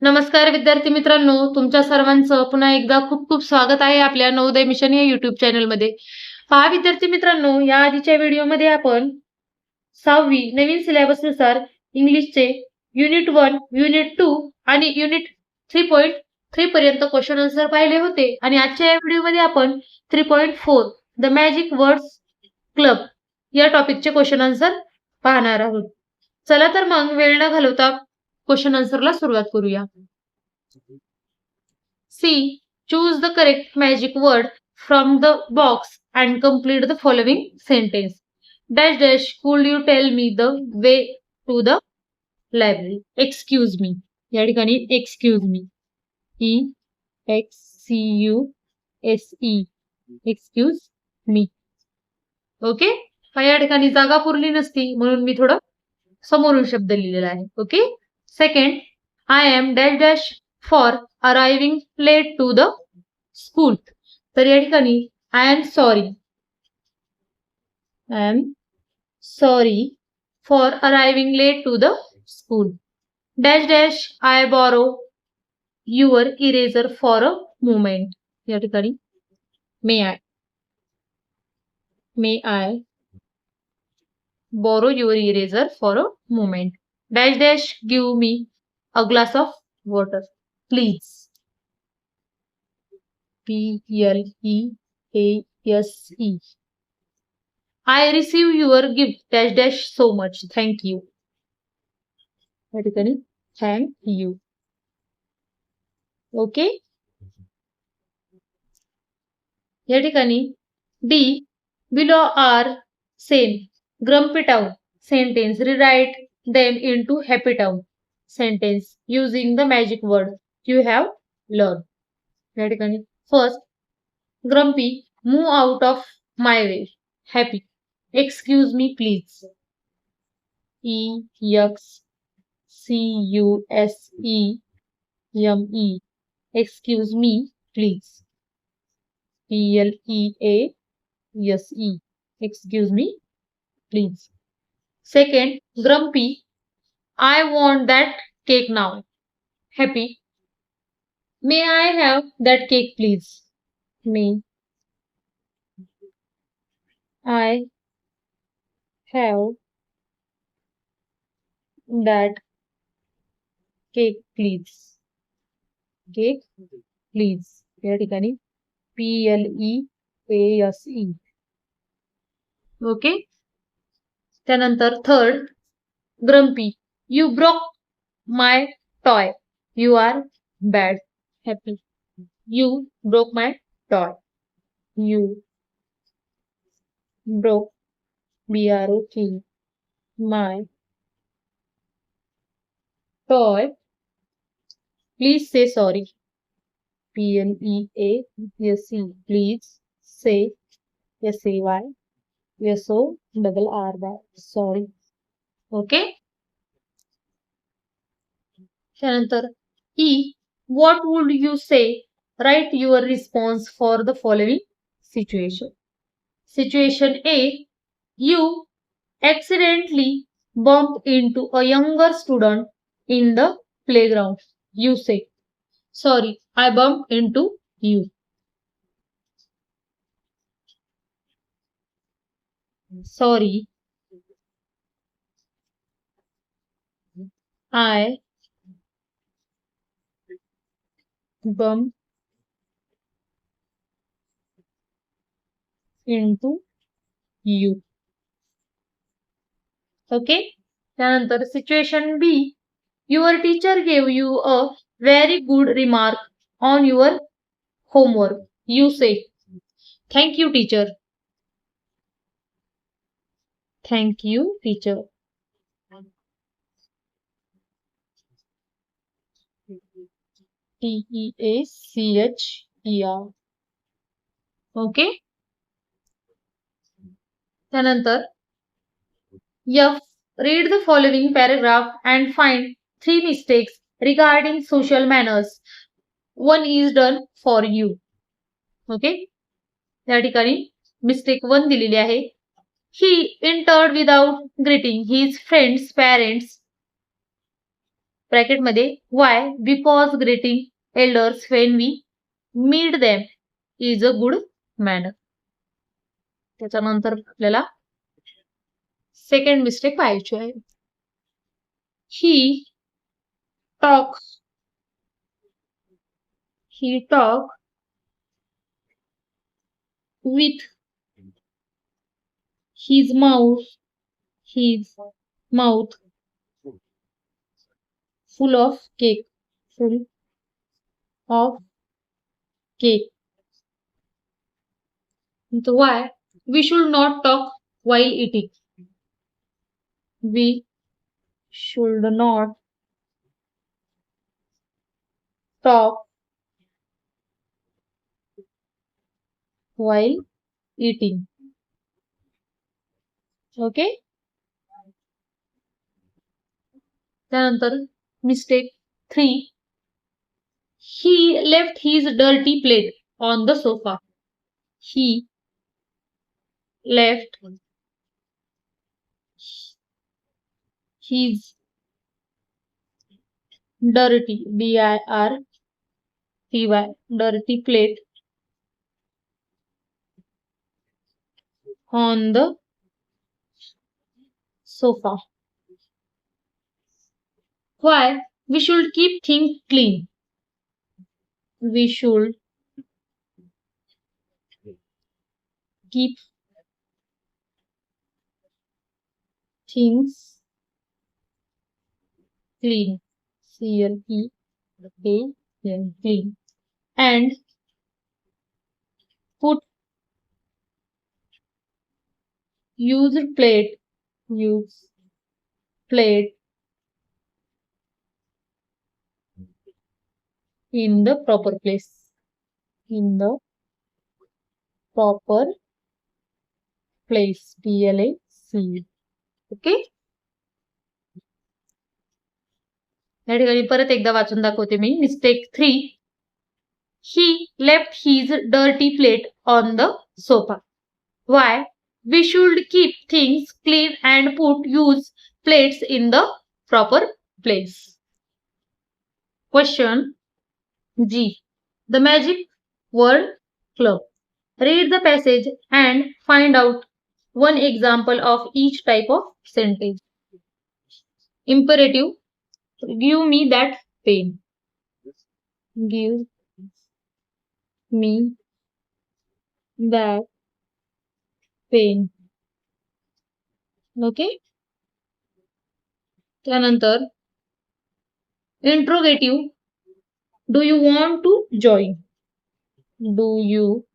नमस्कार विद्यार्थी मित्रांनो, तुमच्या सर्वांचं पुन्हा एकदा खूप खूप स्वागत आहे आपल्या नवोदय मिशन या YouTube चॅनलमध्ये. पहा विद्यार्थी मित्रांनो, या आधीच्या व्हिडिओमध्ये आपण 6वी नवीन सिलेबसनुसार इंग्लिशचे युनिट 1, युनिट 2 आणि युनिट 3.3 पर्यंत क्वेश्चन आन्सर पाहिले होते आणि आजच्या या व्हिडिओमध्ये आपण 3.4 द मॅजिक वर्ड्स क्लब या टॉपिकचे क्वेश्चन आन्सर पाहणार आहोत. चला तर मग वेळ न घालवता क्वेश्चन आन्सरला सुरुवात करूया. C. Choose the correct magic word from the box and complete the following sentence. Dash dash, could you tell me the way to the library? Excuse me. या ठिकाणी excuse me. EXCUSE. Excuse me. Okay. या ठिकाणी जागा पुरली नसती म्हणून मी थोडं समोरून शब्द लिहिलेला आहे. Okay. Second, I am dash dash for arriving late to the school. तर या ठिकाणी I am sorry for arriving late to the school. Dash dash, I borrow your eraser for a moment. या ठिकाणी मे आय borrow your eraser for a moment. Dash dash, give me a glass of water, please. PLEASE. I receive your gift dash dash so much. Thank you. Thank you. Okay. या ठिकाणी D. Below are same grumpy town sentence. Rewrite them into happy town sentence using the magic word you have learned. या ठिकाणी first, grumpy, move out of my way. Happy, excuse me please. EXCUSEME, excuse me please. PLEASE, excuse me please. Second, grumpy, I want that cake now. Happy, may I have that cake please. May I have that cake please. Cake please. या ठिकाणी PLEASE. Okay. त्यानंतर third, grumpy, you broke my toy. You are bad. Happy, you broke my toy. You broke BROK my toy. Please say sorry. PLEASE. Please say SAY SORRY. Sorry. Okay. त्यानंतर E. What would you say? Write your response for the following situation. Situation A. You accidentally bump into a younger student in the playground. You say, sorry, I bumped into you. Sorry, I bumped into you. Okay. त्यानंतर situation B. Your teacher gave you a very good remark on your homework. You say, thank you teacher. Thank you teacher. TEACHER. Okay. त्यानंतर F. Read the following paragraph and find 3 mistakes regarding social manners. One is done for you. Okay. या ठिकाणी mistake 1 दिलेली आहे. He entered without greeting his friends' parents ब्रॅकेटमध्ये why because greeting elders when we meet them is a good manner. त्याच्यानंतर आपल्याला second mistake पाहायची आहे. he talk with his mouth full of cake. So why we should not talk while eating. We should not talk while eating. Okay. त्यानंतर mistake 3. He left his dirty plate on the sofa. He left his dirty dirty plate on the sofa. Why we should keep things clean. We should keep things clean. Clean. And put used plate in the proper place. PLACE. Okay. या ठिकाणी परत एकदा वाचून दाखवते मी. Mistake 3. He left his dirty plate on the sofa. Why we should keep things clean and put used plates in the proper place. Question G. The Magic Word Club. Read the passage and find out one example of each type of sentence. Imperative. Give me that pen. Give me that pen. Okay. त्यानंतर interrogative. Do you want to join? Do you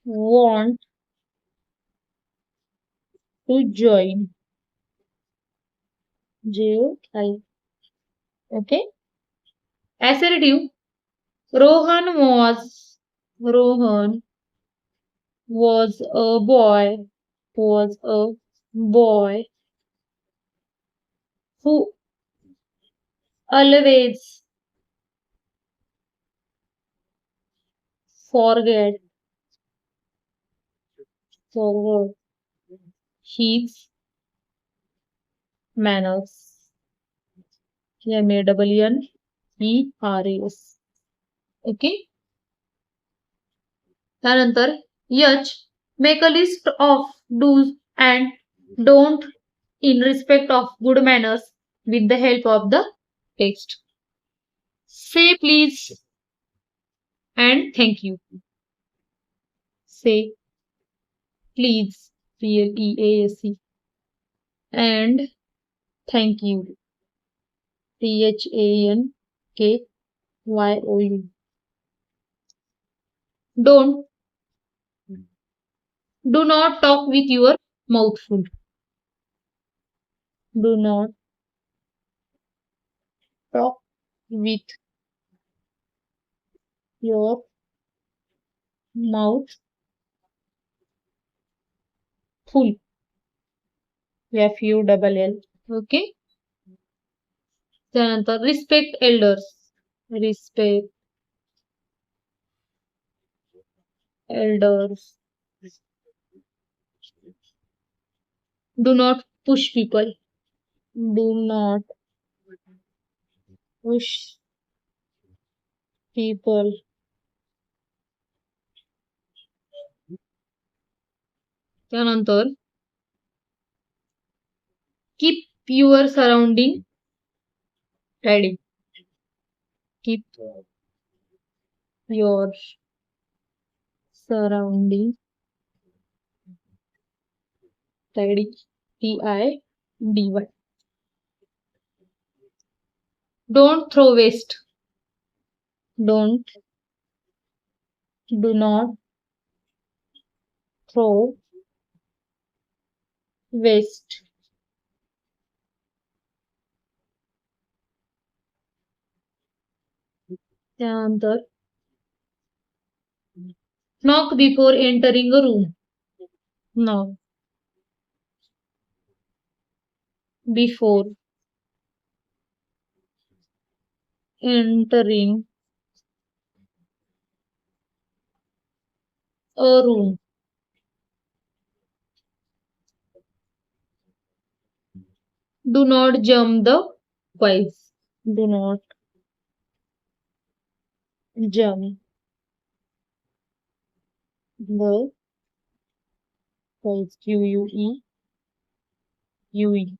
want to join? J-O-I. Okay. Assertive. Rohan was a boy who always forget his manners. MANNERS. Okay. त्यानंतर H. Make a list of do's and don't in respect of good manners with the help of the text. Say please and thank you. Say please, PLEASE, and thank you, THANKYOU. Do not talk with your mouth full. Do not talk with your mouth full. FULL. Okay. त्यानंतर respect elders. Do not push people. Do not push people त्यानंतर keep your surrounding tidy. Keep your surrounding tidy. TIDY. Don't throw waste. Do not throw waste. त्यानंतर knock before entering a room. Knock before entering a room. Do not jump the queues. Do not jump the queues. QUE.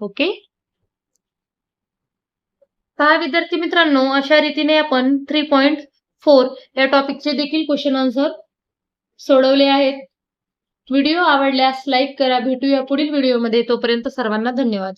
Okay. पहा विद्यार्थी मित्रांनो, अशा रीतीने आपण 3.4 या टॉपिकचे देखील question answer सोडवले आहेत. व्हिडिओ आवडल्यास लाईक करा. भेटूया पुढील व्हिडिओमध्ये. तोपर्यंत सर्वांना धन्यवाद.